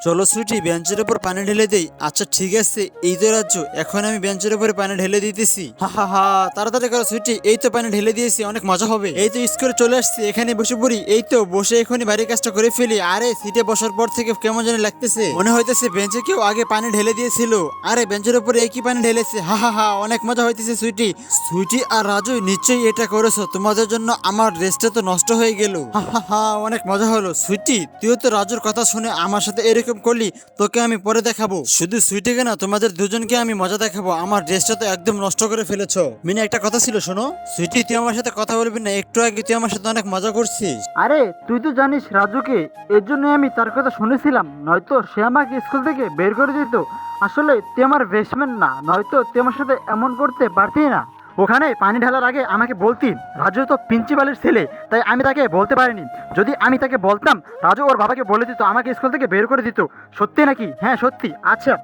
চলো সুইটি বেঞ্চের উপর পানি ঢেলে দেই। আচ্ছা ঠিক আছে, এই তো রাজ্য, এখন আমি বেঞ্চের উপরে পানি ঢেলে দিতেছি। হা হা হা, তাড়াতাড়ি করো সুইটি, এই তো পানি ঢেলে দিয়েছি, অনেক মজা হবে। এই তো স্কুলে চলে আসছি, এখানে বসে পড়ি। এই তো বসে এখনই বাড়ির কাজটা করে ফেলি। আরে সিটে বসার পর থেকে কেমন জানি লাগতেছে, মনে হইতেছে বেঞ্চে কেউ আগে পানি ঢেলে দিয়েছিল। আরে বেঞ্চের উপরে একই পানি ঢেলেছে। হা হা হা, অনেক মজা হইতেছে সুইটি। সুইটি আর রাজু নিশ্চয়ই এটা করেছো, তোমাদের জন্য আমার রেস্টটা তো নষ্ট হয়ে গেল। হা হা হা, অনেক মজা হলো। সুইটি তুইও তো রাজুর কথা শুনে আমার সাথে এরকম করলি, তোকে আমি পরে দেখাবো। শুধু সুইটিকে না, তোমাদের দুজনকে আমি মজা দেখাবো। আমার ড্রেসটা তো একদম নষ্ট করে ফেলেছো। মিনা একটা কথা ছিল শোনো। সুইটি তুই আমার সাথে কথা বলবি না, একটু আগে তুই আমার সাথে অনেক মজা করছিস। আরে তুই তো জানিস রাজুকে, এর জন্য আমি তার কথা শুনেছিলাম, নয়তো সে আমাকে স্কুল থেকে বের করে দিত। আসলে তুই আমার বেস্টমেন্ট না, নয়তো তুই আমার সাথে এমন করতে পারতি না। ওখানে পানি ঢালার আগে আমাকে বলতি। রাজু তো প্রিন্সিপালের ছেলে, তাই আমি তাকে বলতে পারিনি। যদি আমি তাকে বলতাম, রাজু ওর বাবাকে বলে দিত, আমাকে স্কুল থেকে বের করে দিত। সত্যি নাকি? হ্যাঁ সত্যি। আচ্ছা